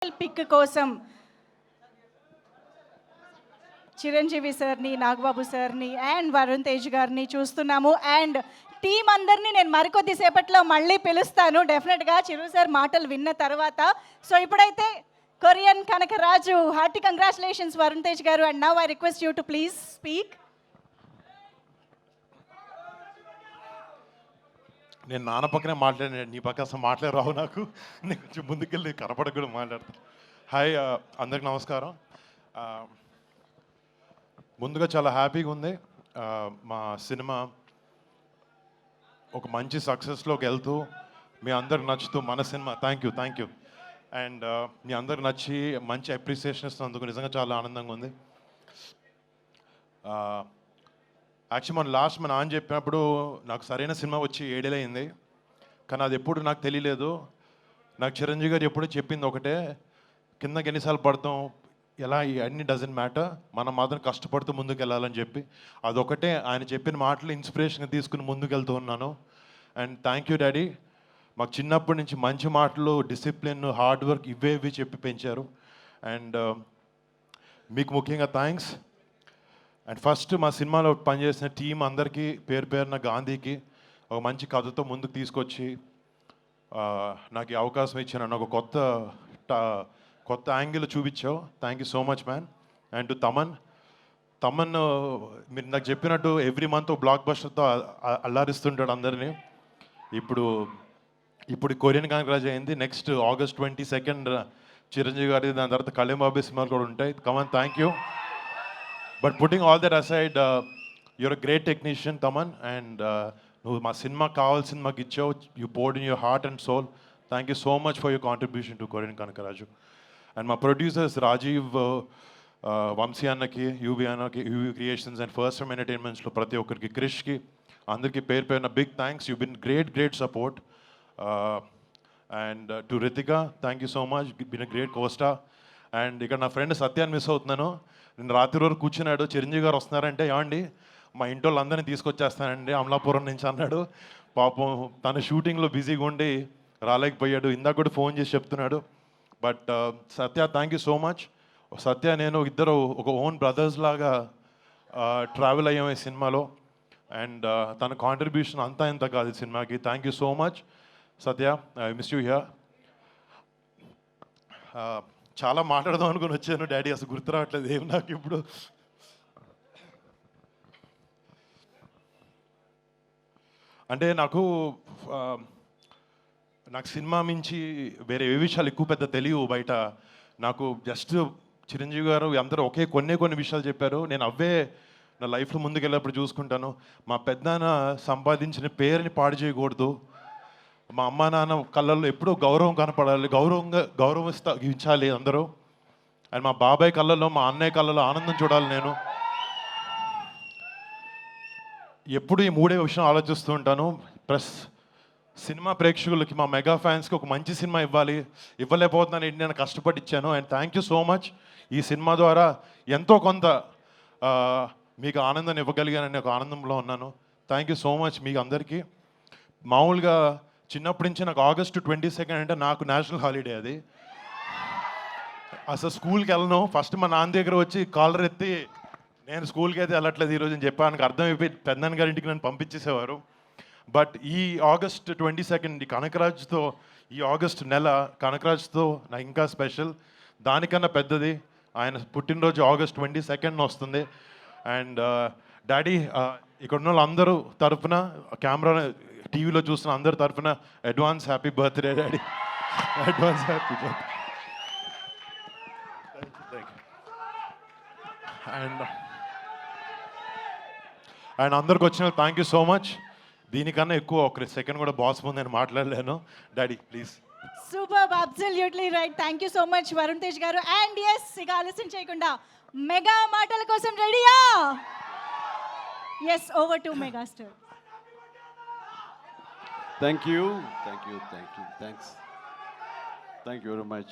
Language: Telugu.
పిక్ కోసం చిరంజీవి సార్ని, నాగబాబు సార్ని అండ్ వరుణ్ తేజ్ గారిని చూస్తున్నాము. అండ్ టీం అందరినీ నేను మరికొద్ది సేపట్లో మళ్ళీ పిలుస్తాను డెఫినెట్గా చిరు సార్ మాటలు విన్న తర్వాత. సో ఇప్పుడైతే Korean Kanakaraju, hearty congratulations Varun Tej garu. And now I request you to please speak. నేను నాన్న పక్కనే మాట్లాడాను, నీ పక్క అసలు మాట్లాడి రావు నాకు. నేను కొంచెం ముందుకెళ్ళి కనపడక కూడా మాట్లాడతాను. హాయ్, అందరికి నమస్కారం. ముందుగా చాలా హ్యాపీగా ఉంది. మా సినిమా ఒక మంచి సక్సెస్లోకి వెళ్తూ మీ అందరికి నచ్చుతూ మన సినిమా థ్యాంక్ యూ అండ్ మీ అందరికి నచ్చి మంచి అప్రిసియేషన్ ఇస్తున్నందుకు నిజంగా చాలా ఆనందంగా ఉంది. యాక్చువల్లీ మన లాస్ట్ మన నాన్న చెప్పినప్పుడు నాకు సరైన సినిమా వచ్చి 7 ఏళ్ళు అయింది, కానీ అది ఎప్పుడు నాకు తెలియలేదు. నాకు చిరంజీవి గారు ఎప్పుడూ చెప్పింది ఒకటే, కిందకి ఎన్నిసార్లు పడతాం ఎలా అన్నీ డజంట్ మ్యాటర్, మనం మాత్రం కష్టపడుతూ ముందుకు వెళ్ళాలని చెప్పి అదొకటే ఆయన చెప్పిన మాటలు ఇన్స్పిరేషన్గా తీసుకుని ముందుకు వెళ్తూ ఉన్నాను. అండ్ థ్యాంక్ యూ డాడీ, మాకు చిన్నప్పటి నుంచి మంచి మాటలు, డిసిప్లిన్, హార్డ్ వర్క్ ఇవి చెప్పి పెంచారు. అండ్ మీకు ముఖ్యంగా థ్యాంక్స్. అండ్ ఫస్ట్ మా సినిమాలో పనిచేసిన టీం అందరికీ పేరు పేరున, గాంధీకి ఒక మంచి కథతో ముందుకు తీసుకొచ్చి నాకు ఈ అవకాశం ఇచ్చిన ఒక కొత్త యాంగిల్ చూపించావు. Thank you so much man. And to Thaman మీరు నాకు చెప్పినట్టు ఎవ్రీ మంత్ బ్లాక్ బస్టర్తో అల్లారిస్తుంటాడు అందరినీ. ఇప్పుడు కొరియన్ కాంగ్రాజ్ అయింది, నెక్స్ట్ August 22 చిరంజీవి గారి, దాని తర్వాత కళ్యాణ్ బాబు సినిమాలు కూడా ఉంటాయి. Come on, thank you. But putting all that aside, you're a great technician Thaman. And నువ్వు మా సినిమాకి కావాల్సింది మాకు ఇచ్చావు. You poured in your heart and soul. Thank you so much for your contribution to Korean Kanakaraju. And మా ప్రొడ్యూసర్స్ రాజీవ్, వంశీ అన్నకి, యూవి అన్నకి, UV creations and first time ఎంటర్టైన్మెంట్స్లో ప్రతి ఒక్కరికి, క్రిష్కి, అందరికీ పేరు పేరున big thanks. You been great support. And to Ritika, thank you so much, been a great costar. And ఇక్కడ నా ఫ్రెండ్ సత్యాన్ని మిస్ అవుతున్నాను. నేను రాత్రి వరకు కూర్చున్నాడు, చిరంజీవి గారు వస్తున్నారంటే ఏమండి మా ఇంటి వాళ్ళందరినీ తీసుకొచ్చేస్తానండి అమలాపురం నుంచి అన్నాడు. పాపం తన షూటింగ్లో బిజీగా ఉండి రాలేకపోయాడు. ఇందాక కూడా ఫోన్ చేసి చెప్తున్నాడు. But Satya, thank you so much. Satya నేను ఇద్దరు ఒక ఓన్ బ్రదర్స్ లాగా ట్రావెల్ అయ్యాం ఈ సినిమాలో. అండ్ తన కాంట్రిబ్యూషన్ అంతా ఇంత కాదు ఈ సినిమాకి. Thank you so much Satya, I miss you here. చాలా మాట్లాడదాం అనుకుని వచ్చాను డాడీ, అసలు గుర్తు రావట్లేదు ఏం నాకు ఇప్పుడు. అంటే నాకు సినిమా మించి వేరే ఏ విషయాలు ఎక్కువ పెద్ద తెలియవు బయట. నాకు జస్ట్ చిరంజీవి గారు అందరూ కొన్ని విషయాలు చెప్పారు. నేను అవే నా లైఫ్లో ముందుకెళ్ళినప్పుడు చూసుకుంటాను. మా పెద్దనాన్న సంపాదించిన పేరుని పాడు చేయకూడదు, మా అమ్మ నాన్న కళ్ళల్లో ఎప్పుడూ గౌరవం కనపడాలి, గౌరవించాలి అందరూ. అండ్ మా బాబాయ్ కళ్ళల్లో, మా అన్నయ్య కళ్ళల్లో ఆనందం చూడాలి. నేను ఎప్పుడు ఈ 3 విషయం ఆలోచిస్తూ ఉంటాను. ప్లస్ సినిమా ప్రేక్షకులకి, మా మెగా ఫ్యాన్స్కి ఒక మంచి సినిమా ఇవ్వలేకపోతున్నాను ఏంటి, నేను కష్టపడి ఇచ్చాను. And thank you so much. ఈ సినిమా ద్వారా ఎంతో కొంత మీకు ఆనందాన్ని ఇవ్వగలిగానని ఒక ఆనందంలో ఉన్నాను. థ్యాంక్ యూ సో మచ్ మీకు అందరికీ. మామూలుగా చిన్నప్పటి నుంచి నాకు August 22 అంటే నాకు నేషనల్ హాలిడే. అది అసలు స్కూల్కి వెళ్ళను. ఫస్ట్ మా నాన్న దగ్గర వచ్చి కాలర్ ఎత్తి నేను స్కూల్కి అయితే వెళ్ళట్లేదు ఈరోజు అని చెప్పాను. అర్థమైపోయి పెద్దనాన్న గారి ఇంటికి నన్ను పంపించేసేవారు. బట్ ఈ August 22 కనకరాజుతో, ఈ ఆగస్ట్ నెల కనకరాజుతో నాకు ఇంకా స్పెషల్. దానికన్నా పెద్దది ఆయన పుట్టినరోజు August 22 వస్తుంది. అండ్ డాడీ, ఇక్కడ ఉన్న వాళ్ళందరూ తరఫున, కెమెరా టీవీలో చూస్తున్న అందరి తరఫున advance happy birthday daddy. Advance happy birthday. And అందరికి వచ్చిన థ్యాంక్ యూ సో మచ్. దీనికన్నా ఎక్కువ ఒక సెకండ్ కూడా బాస్ ముందు నేను మాట్లాడలేను. Daddy please. Super, absolutely right. Thank you so much Varun Tej garu. And yes, ఇక ఆలస్యం చేయకుండా మెగా మాటల కోసం రెడీయా? Yes, over to megastar. Thank you. Thanks. Thank you very much.